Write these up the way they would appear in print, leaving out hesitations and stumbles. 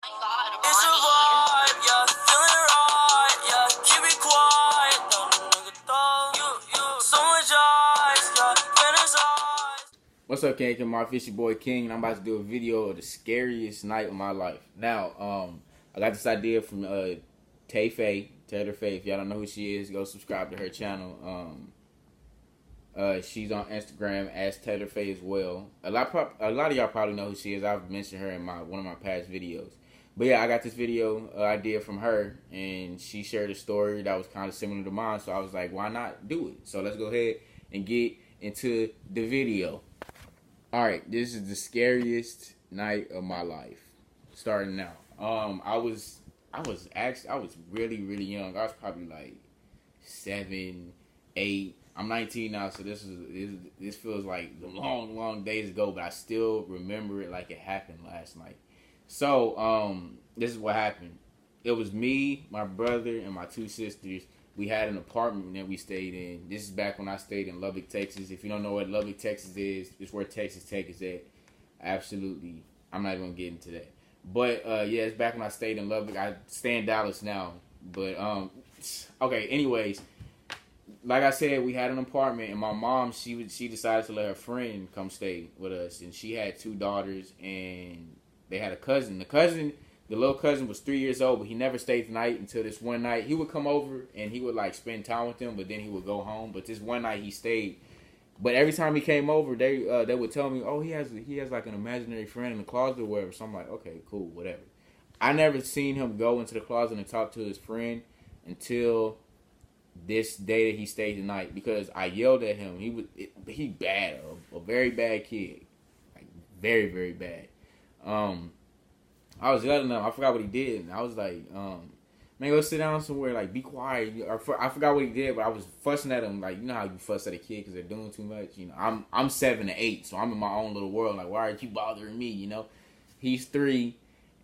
It's a vibe, yeah, feeling right, yeah, keep it quiet, don't nigga thought you, so much eyes, yeah, fantasize. What's up, King? My fishy boy King, and I'm about to do a video of the scariest night of my life. Now, I got this idea from Tay Faye, Taylor Faye. If y'all don't know who she is, go subscribe to her channel. She's on Instagram as Taylor Faye as well. A lot of y'all probably know who she is. I've mentioned her in one of my past videos. But yeah, I got this video idea from her, and she shared a story that was kind of similar to mine. So I was like, why not do it? So let's go ahead and get into the video. All right, this is the scariest night of my life. Starting now, I was really young. I was probably like 7, 8. I'm 19 now, so this feels like the long days ago, but I still remember it like it happened last night. So, this is what happened. It was me, my brother, and my 2 sisters. We had an apartment that we stayed in. This is back when I stayed in Lubbock, Texas. If you don't know what Lubbock, Texas is, it's where Texas Tech is at. Absolutely. I'm not even going to get into that. But, yeah, it's back when I stayed in Lubbock. I stay in Dallas now. But, okay, anyways, like I said, we had an apartment, and my mom, she decided to let her friend come stay with us. And she had 2 daughters, and they had a cousin. The little cousin was 3 years old, but he never stayed the night until this one night. He would come over and he would like spend time with them, but then he would go home. But this one night he stayed. But every time he came over, they would tell me, oh, he has like an imaginary friend in the closet or whatever. So I'm like, okay, cool, whatever. I never seen him go into the closet and talk to his friend until this day that he stayed the night, because I yelled at him. He bad, a very bad kid, like very bad. I was yelling at him. I forgot what he did. And I was like, man, go sit down somewhere. Like, be quiet. I forgot what he did, but I was fussing at him. Like, you know how you fuss at a kid because they're doing too much? You know, I'm 7 to 8, so I'm in my own little world. Like, why are you bothering me? You know? He's 3,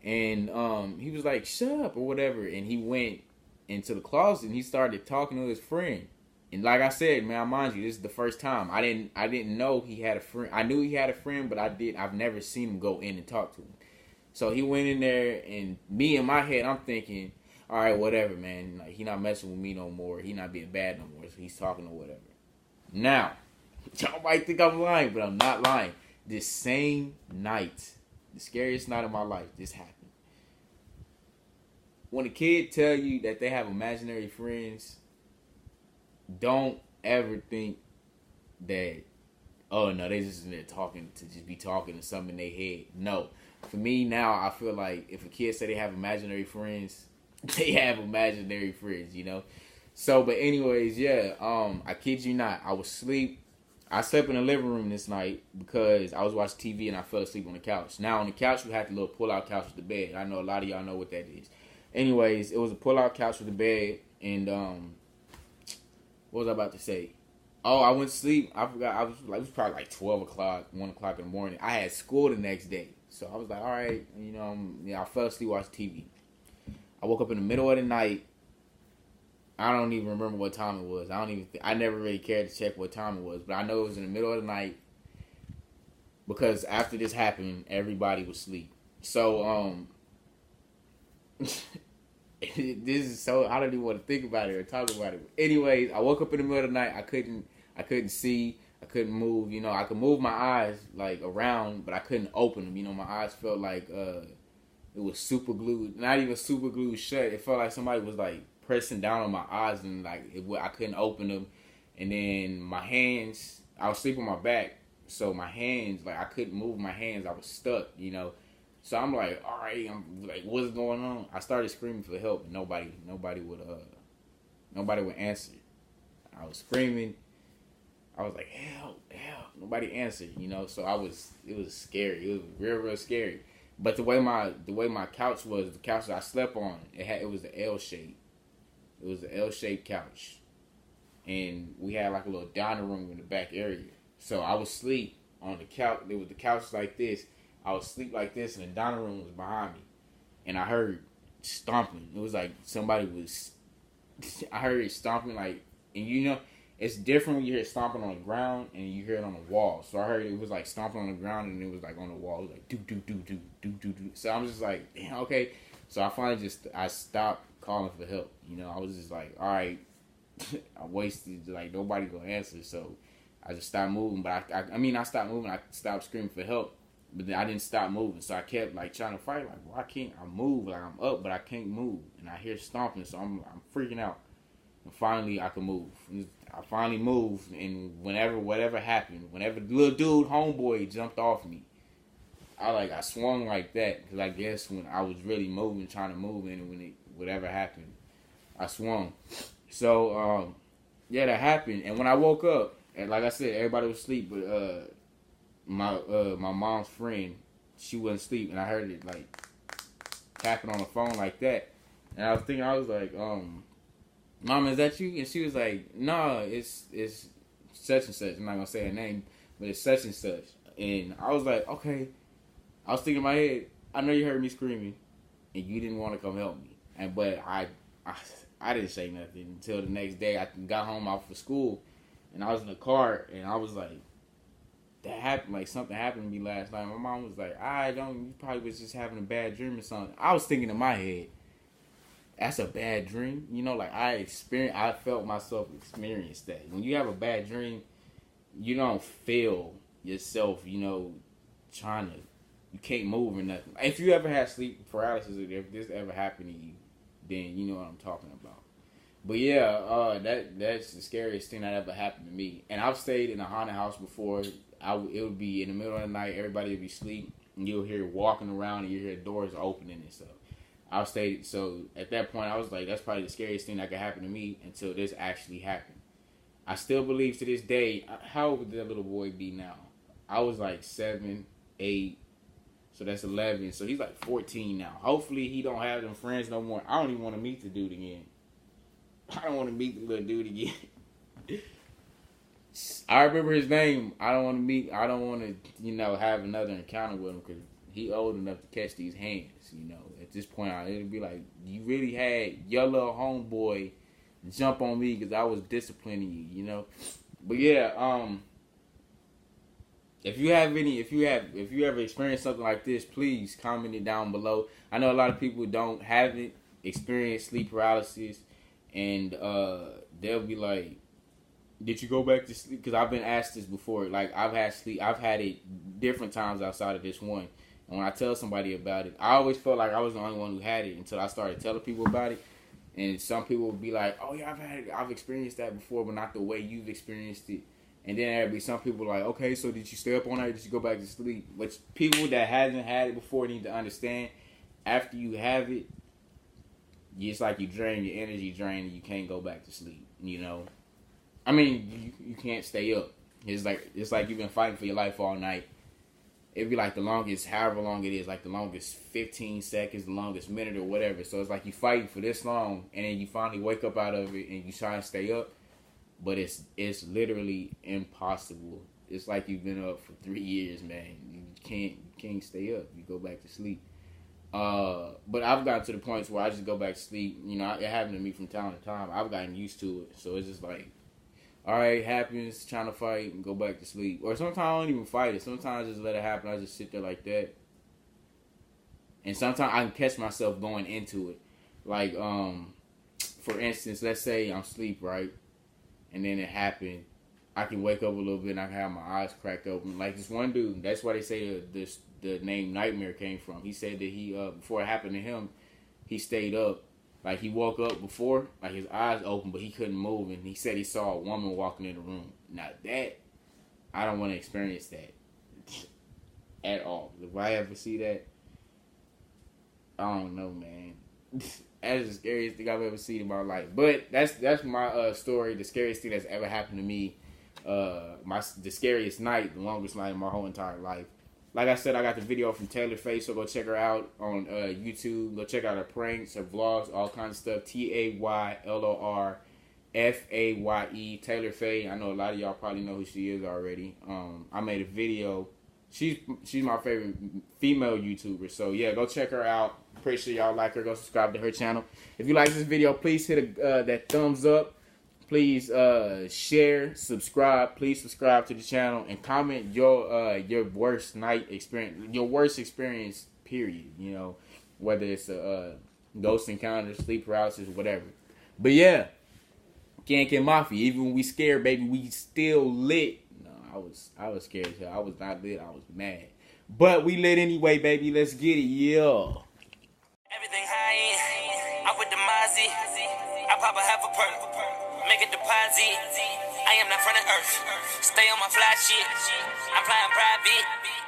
and he was like, shut up or whatever. And he went into the closet, and he started talking to his friend. And like I said, man, mind you, this is the first time. I didn't know he had a friend. I knew he had a friend, but I've never seen him go in and talk to him. So he went in there, and me in my head, I'm thinking, all right, whatever, man. Like, he not messing with me no more. He not being bad no more. So he's talking or whatever. Now, y'all might think I'm lying, but I'm not lying. This same night, the scariest night of my life, this happened. When a kid tell you that they have imaginary friends, don't ever think that, oh, no, they just in there talking to just be talking to something in their head. No. For me now, I feel like if a kid say they have imaginary friends, they have imaginary friends, you know? So, but anyways, yeah, I kid you not, I was asleep. I slept in the living room this night because I was watching TV and I fell asleep on the couch. Now, on the couch, we had the little pull-out couch with the bed. I know a lot of y'all know what that is. Anyways, it was a pull-out couch with the bed, and, what was I about to say? Oh, I went to sleep. I forgot. It was probably like 12 o'clock, 1 o'clock in the morning. I had school the next day. So I was like, all right, you know, I fell asleep watching TV. I woke up in the middle of the night. I don't even remember what time it was. I never really cared to check what time it was, but I know it was in the middle of the night because after this happened, everybody was asleep. So, this is so, I don't even want to think about it or talk about it. Anyways, I woke up in the middle of the night. I couldn't see. I couldn't move. You know, I could move my eyes like around, but I couldn't open them. You know, my eyes felt like it was super glued. Not even super glued shut. It felt like somebody was like pressing down on my eyes, and like I couldn't open them. And then my hands, I was sleeping on my back, so my hands, like I couldn't move my hands. I was stuck. You know. So I'm like, all right, I'm like, what's going on? I started screaming for help. Nobody would answer. I was screaming. I was like, help. Nobody answered, you know. So it was scary. It was real scary. But the way my couch was, the couch that I slept on, it was the L shape. It was the L-shaped couch, and we had like a little dining room in the back area. So I was asleep on the couch. The couch like this. I was asleep like this, and the dining room was behind me, and I heard stomping. It was like somebody was. I heard it stomping, like, and you know, it's different when you hear it stomping on the ground and you hear it on the wall. So I heard it was like stomping on the ground and it was like on the wall. It was like do do do do do do do. So I'm just like, damn, okay. So I finally I stopped calling for help. You know, I was just like, all right, I wasted, like nobody gonna answer. So I just stopped moving. But I stopped moving. I stopped screaming for help. But then I didn't stop moving. So I kept like trying to fight. Like, why can't I move? Like I'm up, but I can't move. And I hear stomping. So I'm freaking out. And finally, I could move. I finally moved, and whatever happened, whenever the little dude, homeboy, jumped off me, I swung like that, because I guess when I was really moving, trying to move, and when whatever happened, I swung. So, yeah, that happened, and when I woke up, and like I said, everybody was asleep, but my mom's friend, she wasn't asleep, and I heard it, like, tapping on the phone like that, and I was like, Mama, is that you? And she was like, no, it's such and such. I'm not going to say her name, but it's such and such. And I was like, okay. I was thinking in my head, I know you heard me screaming, and you didn't want to come help me. But I didn't say nothing until the next day. I got home off of school, and I was in the car, and I was like, that happened, like something happened to me last night. My mom was like, you probably was just having a bad dream or something. I was thinking in my head, that's a bad dream. You know, like I felt myself experience that. When you have a bad dream, you don't feel yourself, you know, you can't move or nothing. If you ever had sleep paralysis, or if this ever happened to you, then you know what I'm talking about. But yeah, that's the scariest thing that ever happened to me. And I've stayed in a haunted house before. It would be in the middle of the night, everybody would be asleep, and you'll hear walking around, and you hear doors opening and stuff. So at that point, I was like, that's probably the scariest thing that could happen to me until this actually happened. I still believe to this day, how old would that little boy be now? I was like 7, 8, so that's 11. So he's like 14 now. Hopefully he don't have them friends no more. I don't even want to meet the dude again. I don't want to meet the little dude again. I remember his name. I don't want to, you know, have another encounter with him because he old enough to catch these hands, you know. At this point, it'd be like, you really had your little homeboy jump on me because I was disciplining you, you know. But yeah, if you ever experienced something like this, please comment it down below. I know a lot of people haven't experienced sleep paralysis, and they'll be like, did you go back to sleep? Because I've been asked this before. Like, I've had it different times outside of this one. And when I tell somebody about it, I always felt like I was the only one who had it until I started telling people about it. And some people would be like, oh yeah, I've experienced that before, but not the way you've experienced it. And then there'd be some people like, okay, so did you stay up all night or did you go back to sleep? Which people that hasn't had it before need to understand, after you have it, it's like you drain your energy drain and you can't go back to sleep, you know. I mean, you can't stay up. It's like you've been fighting for your life all night. It'd be like the longest, however long it is, like the longest 15 seconds, the longest minute or whatever. So it's like you fighting for this long, and then you finally wake up out of it, and you try to stay up, but it's literally impossible. It's like you've been up for 3 years, man. You can't stay up. You go back to sleep. But I've gotten to the points where I just go back to sleep. You know, it happened to me from time to time. I've gotten used to it, so it's just like, all right, happens, trying to fight, and go back to sleep. Or sometimes I don't even fight it. Sometimes I just let it happen. I just sit there like that. And sometimes I can catch myself going into it. Like, for instance, let's say I'm asleep, right? And then it happened. I can wake up a little bit and I can have my eyes cracked open. Like this one dude, that's why they say the name Nightmare came from. He said that he, before it happened to him, he stayed up. Like, he woke up before, like, his eyes open, but he couldn't move, and he said he saw a woman walking in the room. Now, that, I don't want to experience that at all. If I ever see that, I don't know, man. That is the scariest thing I've ever seen in my life. But that's my story, the scariest thing that's ever happened to me. The scariest night, the longest night of my whole entire life. Like I said, I got the video from Taylor Faye, so go check her out on YouTube. Go check out her pranks, her vlogs, all kinds of stuff. TaylorFaye, Taylor Faye. I know a lot of y'all probably know who she is already. I made a video. She's my favorite female YouTuber. So yeah, go check her out. Pretty sure y'all like her. Go subscribe to her channel. If you like this video, please hit that thumbs up. Please share, subscribe. Please subscribe to the channel and comment your worst night experience, your worst experience. Period. You know, whether it's a ghost encounter, sleep paralysis, whatever. But yeah, kingmafia. Even when we scared, baby, we still lit. No, I was scared as hell. I was not lit. I was mad. But we lit anyway, baby. Let's get it. Yeah. Everything high end. I'm with the Mozzie. I pop a half a perk. Make a deposit. I am not from the earth. Stay on my fly shit. I'm flying private.